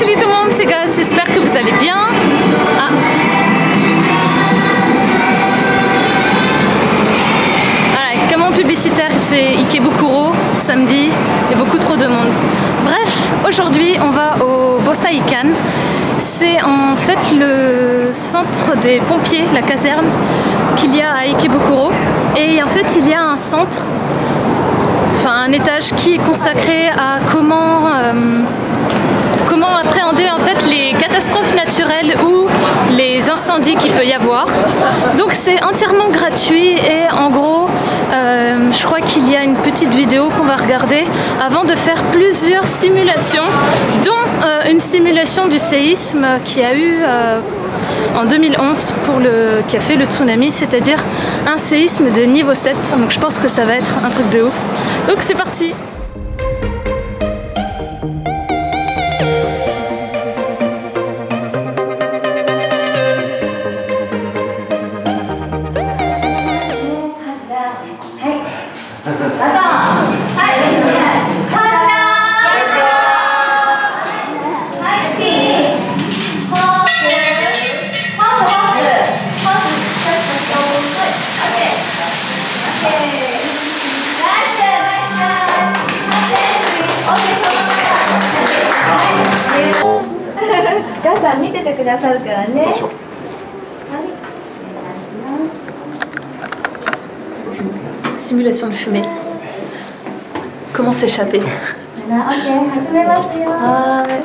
salut tout le monde, c'est Gaz, j'espère que vous allez bien. Voilà, comme en publicitaire, c'est Ikebukuro, samedi, il y a beaucoup trop de monde. Bref, aujourd'hui on va au Bosaikan. C'est en fait le centre des pompiers, la caserne qu'il y a à Ikebukuro. Et en fait il y a un centre, enfin un étage qui est consacré à comment appréhender en fait les catastrophes naturelles ou les incendies qu'il peut y avoir. Donc c'est entièrement gratuit et en gros je crois qu'il y a une petite vidéo qu'on va regarder avant de faire plusieurs simulations, dont une simulation du séisme qui a eu en 2011 qui a fait le tsunami, c'est-à-dire un séisme de niveau 7. Donc je pense que ça va être un truc de ouf. Donc c'est parti. Simulation de fumée. Comment s'échapper? Ah, ouais.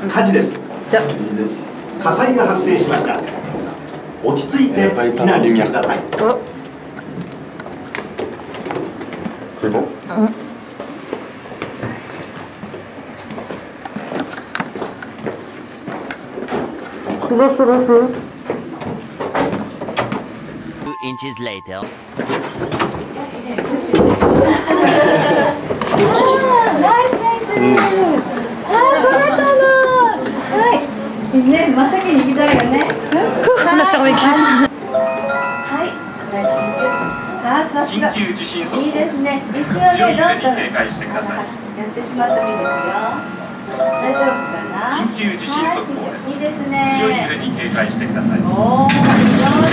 火事です。火災が発生しました。落ち着いて避難してください。C'est bon? Inches later. On a survécu. 緊急地震速報です。強い揺れに警戒してください。やってしまってもいいですよ。大丈夫かな？緊急地震速報です。強い揺れに警戒してください。おー、上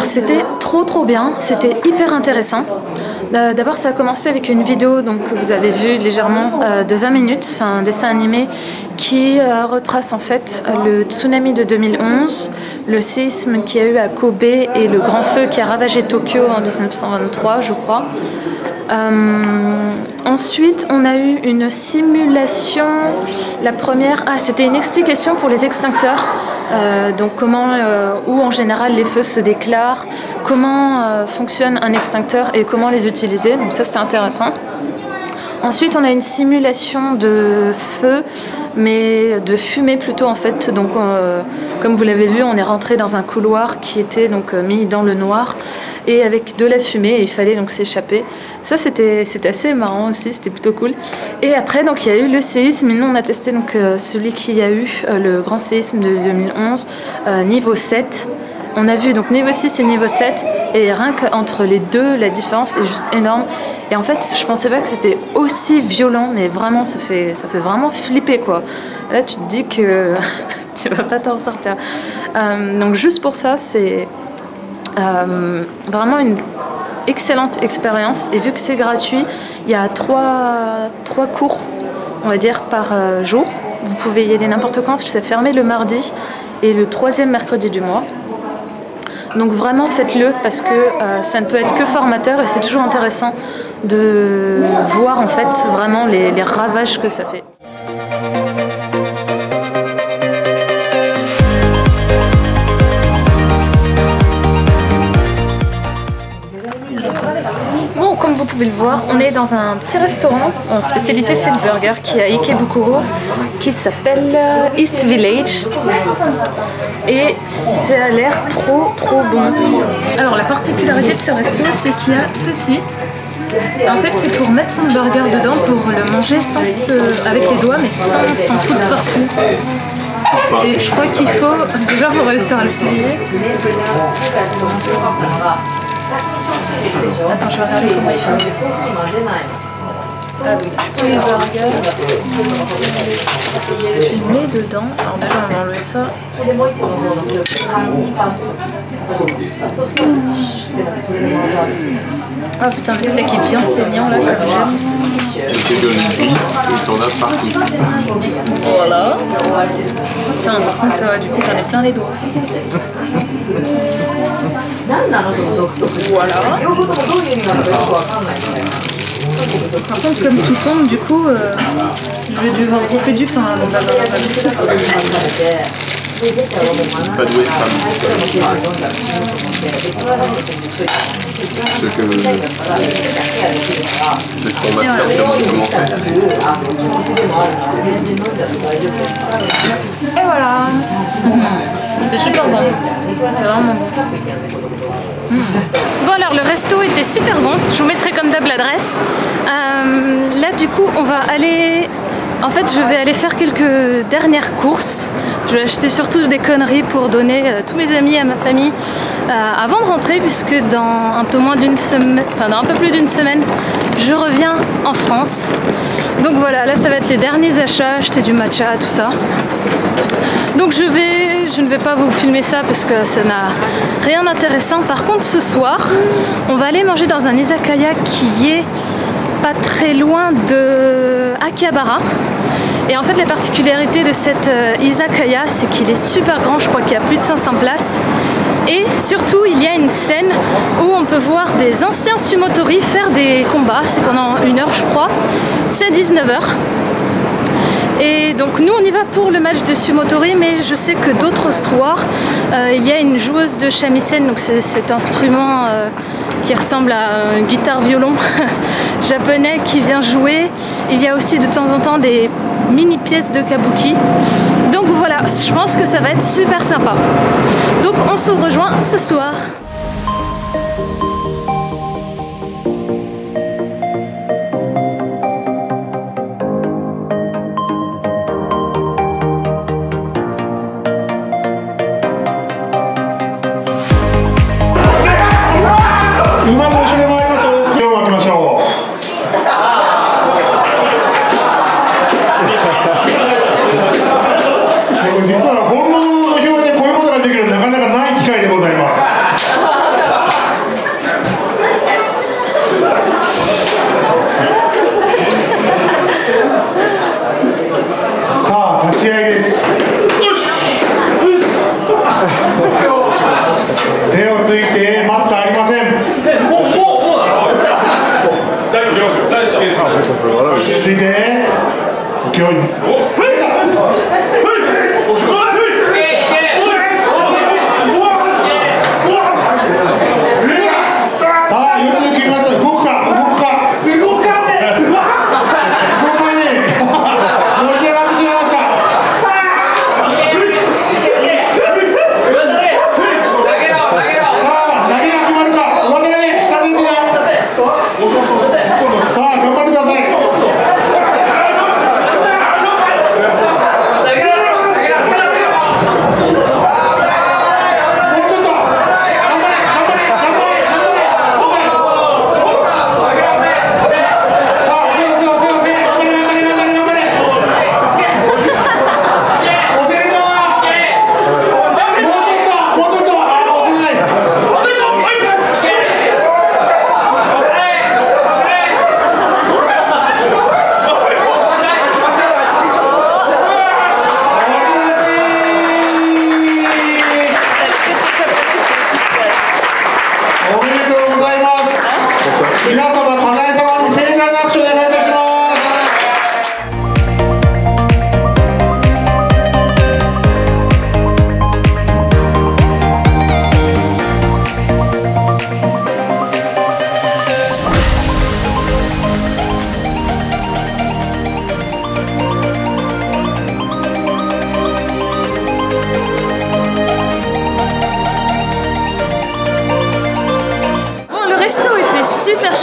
C'était trop bien, c'était hyper intéressant. D'abord ça a commencé avec une vidéo donc, que vous avez vue légèrement de 20 minutes, c'est un dessin animé qui retrace en fait le tsunami de 2011, le séisme qu'il y a eu à Kobe et le grand feu qui a ravagé Tokyo en 1923 je crois. Ensuite, on a eu une simulation. La première, c'était une explication pour les extincteurs. Donc comment, où en général les feux se déclarent, comment fonctionne un extincteur et comment les utiliser. Donc ça c'était intéressant. Ensuite, on a une simulation de feu, mais de fumée plutôt en fait. Donc, comme vous l'avez vu, on est rentré dans un couloir qui était donc mis dans le noir et avec de la fumée. Et il fallait donc s'échapper. Ça, c'était assez marrant aussi. C'était plutôt cool. Et après, donc il y a eu le séisme. Et nous, on a testé donc celui qu'il y a eu, le grand séisme de 2011, niveau 7. On a vu donc niveau 6 et niveau 7 et rien qu'entre les deux, la différence est juste énorme. Et en fait, je pensais pas que c'était aussi violent, mais vraiment, ça fait vraiment flipper quoi. Là, tu te dis que tu vas pas t'en sortir. Donc juste pour ça, c'est vraiment une excellente expérience. Et vu que c'est gratuit, il y a trois cours, on va dire, par jour. Vous pouvez y aller n'importe quand. C'est fermé le mardi et le 3e mercredi du mois. Donc vraiment faites-le parce que ça ne peut être que formateur et c'est toujours intéressant de voir en fait vraiment les ravages que ça fait. Bon, comme vous pouvez le voir, on est dans un petit restaurant en spécialité c'est le burger qui est à Ikebukuro qui s'appelle East Village et ça a l'air trop bon. Alors la particularité de ce resto c'est qu'il y a ceci. En fait c'est pour mettre son burger dedans pour le manger avec les doigts mais sans s'en foutre partout. Et je crois qu'il faut déjà pour réussir à le plier. Attends, je vais regarder comment il fait. Ah, donc tu prends le burger, tu le mets dedans. Alors déjà on va enlever ça. Oh putain, le steak est bien saignant là comme j'aime. Tu donnes une vis et t'en as partout. Voilà. Putain, par contre, du coup j'en ai plein les doigts. Voilà. Par contre, comme tout tombe, du coup, je vais devoir bouffer du pain avant d'avoir la valise. Pas doué de femme. Ce que ton master te demande comment faire. Et voilà. C'est super bon. C'est vraiment bon. Bon alors le resto était super bon. Je vous mettrai comme d'hab l'adresse. Là du coup on va aller... En fait je vais aller faire quelques dernières courses. Je vais acheter surtout des conneries pour donner à tous mes amis, à ma famille avant de rentrer puisque dans un peu moins d'une semaine, enfin dans un peu plus d'une semaine, je reviens en France. Donc voilà, là ça va être les derniers achats, acheter du matcha, tout ça. Donc je ne vais pas vous filmer ça parce que ça n'a rien d'intéressant. Par contre ce soir, on va aller manger dans un izakaya qui est pas très loin de Akihabara. Et en fait la particularité de cet izakaya c'est qu'il est super grand, je crois qu'il y a plus de 500 places. Et surtout il y a une scène où on peut voir des anciens sumotori faire des combats, c'est pendant 1 heure je crois, c'est à 19h. Et donc nous on y va pour le match de sumotori, mais je sais que d'autres soirs il y a une joueuse de shamisen, donc c'est cet instrument qui ressemble à un guitare-violon japonais qui vient jouer. Il y a aussi de temps en temps des mini pièces de kabuki. Donc voilà, je pense que ça va être super sympa. Donc on se rejoint ce soir.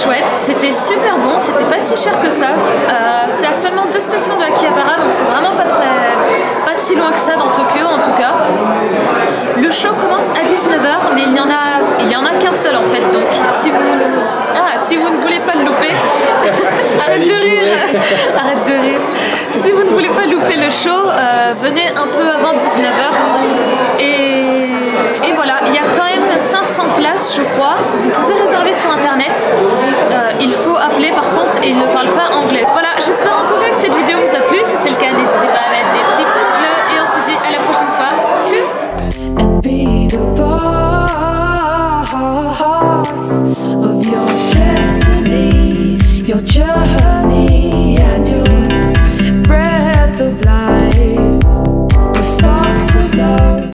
chouette, c'était super bon, c'était pas si cher que ça. C'est à seulement 2 stations de Akihabara, donc c'est vraiment pas si loin que ça dans Tokyo en tout cas. Le show commence à 19h, mais il y en a qu'un seul en fait, donc si vous ne voulez pas le louper, arrête de rire, arrête de rire. Si vous ne voulez pas louper le show, venez un peu avant 19h et voilà, il y a quand même 500 places je crois, vous pouvez réserver sur internet, il faut appeler par contre et il ne parle pas anglais. Voilà, j'espère en tout cas que cette vidéo vous a plu, si c'est le cas n'hésitez pas à mettre des petits pouces bleus et on se dit à la prochaine fois, tchuss.